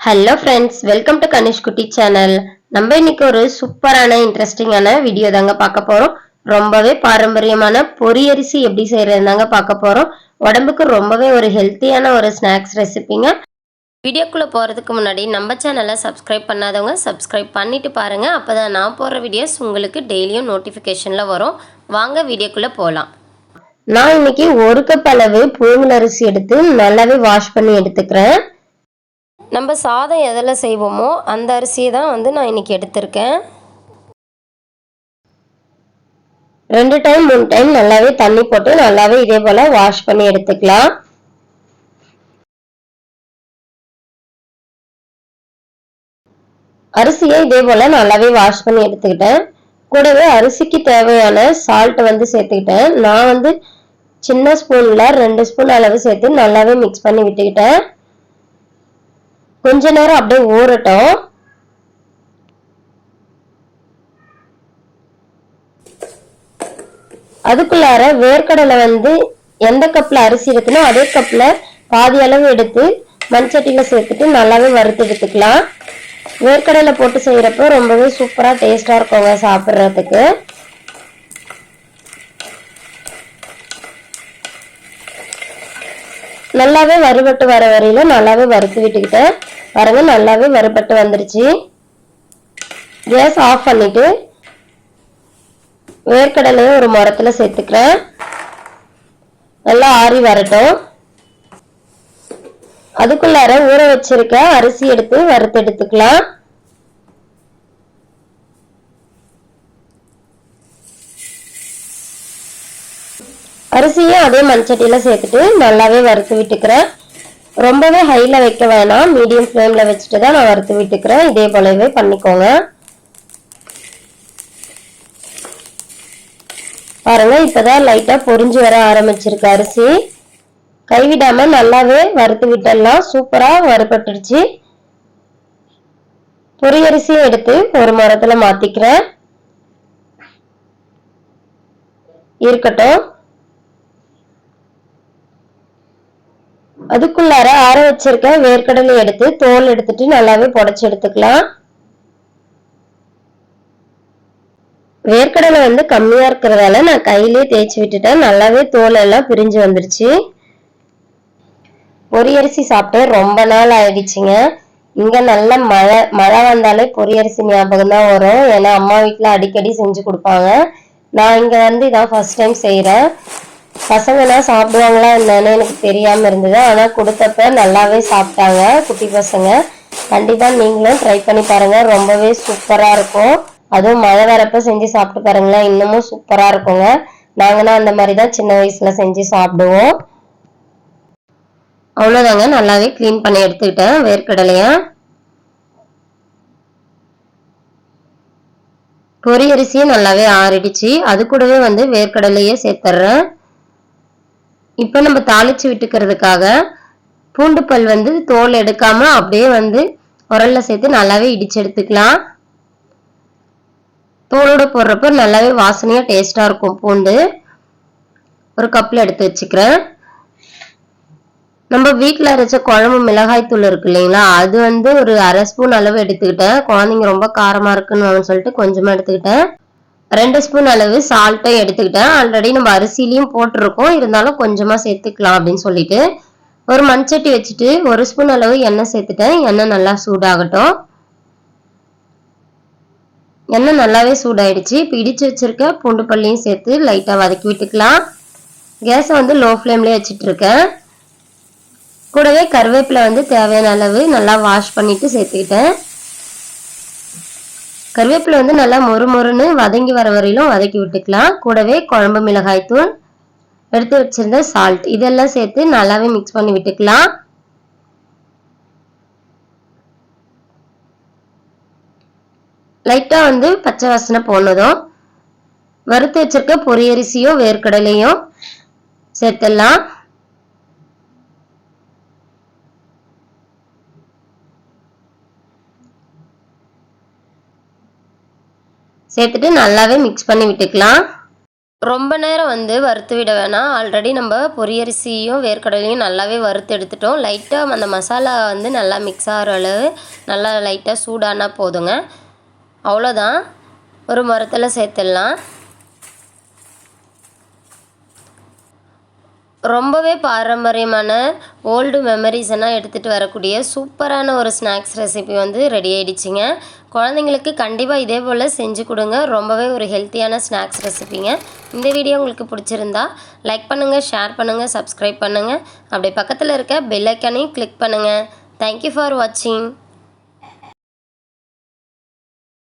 Hello friends, welcome to Kanish குட்டி channel. நம்ம இன்னைக்கு ஒரு சூப்பரான இன்ட்ரெஸ்டிங்கான வீடியோ தாங்க பார்க்க போறோம். ரொம்பவே பாரம்பரியமான பொரி அரிசி எப்படி செய்யறது தாங்க பார்க்க போறோம். உடம்புக்கு ரொம்பவே ஒரு ஹெல்த்தியான ஒரு ஸ்நாக்ஸ் ரெசிபிங்க. வீடியோக்குள்ள போறதுக்கு முன்னாடி நம்ம சேனலை சப்ஸ்கிரைப் பண்ணாதவங்க சப்ஸ்கிரைப் பண்ணிட்டு பாருங்க. அப்பதான் நான் போடுற வீடியோஸ் உங்களுக்கு டெய்லியும் நோட்டிபிகேஷன்ல வரும். வாங்க வீடியோக்குள்ள போலாம். நான் இன்னைக்கு ஒரு கப் அளவு புழுங்கல் அரிசி எடுத்து நல்லாவே வாஷ் பண்ணி எடுத்துக்கிறேன். நம்ம சாதம் எதில் செய்வோமோ அந்த அரிசியை தான் நான் இன்னைக்கு எடுத்திருக்கேன். 2 டைம் 3 டைம் நல்லாவே தண்ணி போட்டு நல்லாவே இதே போல வாஷ் பண்ணி எடுத்துக்கலாம். அரிசியை இதே போல நல்லாவே வாஷ் பண்ணி எடுத்துக்கிட்டேன். கூடவே அரிசிக்கு தேவையான சால்ட் சேர்த்துக்கிட்டேன். நான் சின்ன ஸ்பூன்ல 2 ஸ்பூன் அளவு சேர்த்து நல்லாவே மிக்ஸ் பண்ணி விட்டுக்கிட்டேன். கொஞ்ச நேரம் அப்படியே ஊறட்டும். அதுக்குள்ளார வேர்க்கடலை எந்த கப்ல அரிசி இருக்குனோ அதே கப்ல பாதி அளவு எடுத்து மண்சட்டியில சேர்த்துட்டு நல்லாவே வறுத்து எடுத்துக்கலாம். வேர்க்கடலை போட்டு செய்யறப்ப ரொம்பவே சூப்பரா டேஸ்டா இருக்குங்க சாப்பிட்றதுக்கு. நல்லாவே வறுபட்டு வர வரையில நல்லாவே வறுத்து விட்டுக்கிட்டேன். பாருங்க, நல்லாவே வறுபட்டு வந்துருச்சு. கேஸ் ஆஃப் பண்ணிட்டு வேர்க்கடலையை ஒரு மரத்துல சேர்த்துக்கிறேன். நல்லா ஆறி வரட்டும். அதுக்குள்ளார ஊற வச்சிருக்க அரிசி எடுத்து வறுத்து எடுத்துக்கலாம். அரிசியும் அதே மண்சட்டியில சேர்த்துட்டு நல்லாவே வறுத்து விட்டுக்கிறேன். ரொம்பவே ஹைல வைக்க வேணாம், மீடியம் ஃப்ளேம்ல வச்சுட்டு தான் நான் வறுத்து விட்டுக்கிறேன். இதே போலவே பண்ணிக்கோங்க. பாருங்க, இப்பதான் லைட்டா பொரிஞ்சு வர ஆரம்பிச்சிருக்கு அரிசி. கைவிடாம நல்லாவே வறுத்து விட்டுடலாம். சூப்பரா வறுபட்டுருச்சு. பொரி அரிசியை எடுத்து ஒரு மரத்துல மாத்திக்கிறேன். இருக்கட்டும். அதுக்குள்ளார ஆற வச்சிருக்க வேர்க்கடலை எடுத்து தோல் எடுத்துட்டு நல்லாவே புடைச்சு எடுத்துக்கலாம். வேர்க்கடலை கம்மியா இருக்கிறதால நான் கையிலேயே தேய்ச்சி விட்டுட்டேன். நல்லாவே தோல் எல்லாம் பிரிஞ்சு வந்துருச்சு. பொரி அரிசி சாப்பிட்டு ரொம்ப நாள் ஆயிடுச்சுங்க. இங்க நல்ல மழை வந்தாலே பொரி அரிசி ஞாபகம் தான் வரும். ஏன்னா அம்மா வீட்டுல அடிக்கடி செஞ்சு கொடுப்பாங்க. நான் இங்க இதான் ஃபர்ஸ்ட் டைம் செய்யறேன். பசங்கெல்லாம் சாப்பிடுவாங்களா என்னன்னு எனக்கு தெரியாம இருந்தது. ஆனா கொடுத்தப்ப நல்லாவே சாப்பிட்டாங்க குட்டி பசங்க. கண்டிப்பா நீங்களும் ட்ரை பண்ணி பாருங்க, ரொம்பவே சூப்பரா இருக்கும். அதுவும் மழை வரப்ப செஞ்சு சாப்பிட்டு பாருங்களேன், இன்னமும் சூப்பரா இருக்குங்க. நாங்கன்னா அந்த மாதிரிதான் சின்ன வயசுல செஞ்சு சாப்பிடுவோம். அவ்வளவுதாங்க, நல்லாவே கிளீன் பண்ணி எடுத்துக்கிட்டேன் வேர்க்கடலைய. பொரி அரிசியும் நல்லாவே ஆறிடுச்சு. அது கூடவே வேர்க்கடலையே சேர்த்துறேன். இப்ப நம்ம தாளிச்சு விட்டுக்கிறதுக்காக பூண்டு பல் தோல் எடுக்காம அப்படியே உரல்ல சேர்த்து நல்லாவே இடிச்சு எடுத்துக்கலாம். தோலோட போடுறப்ப நல்லாவே வாசனையா டேஸ்டா இருக்கும். பூண்டு ஒரு கப்ல எடுத்து வச்சுக்கிறேன். நம்ம வீட்டுல அரைச்ச குழம்பு மிளகாய் தூள் இருக்கு இல்லைங்களா, அது ஒரு அரை ஸ்பூன் அளவு எடுத்துக்கிட்டேன். குழந்தைங்க ரொம்ப காரமா இருக்குன்னு சொல்லிட்டு கொஞ்சமா எடுத்துக்கிட்டேன். 2 ஸ்பூன் அளவு சால்ட்டை எடுத்துக்கிட்டேன். ஆல்ரெடி நம்ம அரிசிலையும் போட்டிருக்கோம், இருந்தாலும் கொஞ்சமா சேர்த்துக்கலாம் அப்படின்னு சொல்லிட்டு ஒரு மண்சட்டி வச்சுட்டு 1 ஸ்பூன் அளவு எண்ணெய் சேர்த்துட்டேன். எண்ணெய் நல்லா சூடாகட்டும். எண்ணெய் நல்லாவே சூடாயிடுச்சு. இப்போ இடிச்சு வச்சிருக்க பூண்டு பல்லையும் சேர்த்து லைட்டா வதக்கி விட்டுக்கலாம். கேஸை லோ ஃப்ளேம்லயே வச்சுட்டு இருக்கேன். கூடவே கருவேப்பிலை தேவையான அளவு நல்லா வாஷ் பண்ணிட்டு சேர்த்துக்கிட்டேன். கருவேப்பிலை நல்லா மொறுமொறுன்னு வதங்கி வர வரையிலும் வதக்கி விட்டுக்கலாம். கூடவே குழம்பு மிளகாய் தூள், எடுத்து வச்சிருந்த சால்ட் இதெல்லாம் சேர்த்து நல்லாவே மிக்ஸ் பண்ணி விட்டுக்கலாம். லைட்டா பச்சை வாசனை போனதும் வறுத்து வச்சிருக்க பொரி அரிசியும் வேர்க்கடலையும் சேர்த்துடலாம். சேர்த்துட்டு நல்லாவே மிக்ஸ் பண்ணி விட்டுக்கலாம். ரொம்ப நேரம் வறுத்து விட வேணாம். ஆல்ரெடி நம்ம பொரியரிசியும் வேர்க்கடலையும் நல்லாவே வறுத்து எடுத்துட்டோம். லைட்டாக அந்த மசாலா நல்லா மிக்ஸ் ஆகிற அளவு நல்லா லைட்டாக சூடானா போதுங்க. அவ்வளோதான். ஒரு மரத்தில் சேர்த்துடலாம். ரொம்பவே பாரம்பரியமான ஓல்டு மெமரிஸ் எல்லாம் எடுத்துகிட்டு வரக்கூடிய சூப்பரான ஒரு ஸ்நாக்ஸ் ரெசிபி ரெடி ஆகிடுச்சிங்க. குழந்தைங்களுக்கு கண்டிப்பாக இதே போல் செஞ்சு கொடுங்க. ரொம்பவே ஒரு ஹெல்த்தியான ஸ்நாக்ஸ் ரெசிபிங்க. இந்த வீடியோ உங்களுக்கு பிடிச்சிருந்தா லைக் பண்ணுங்கள், ஷேர் பண்ணுங்கள், சப்ஸ்கிரைப் பண்ணுங்கள். அப்படியே பக்கத்தில் இருக்க பெல் ஐக்கானையும் கிளிக் பண்ணுங்கள். தேங்க்யூ ஃபார் வாட்சிங்.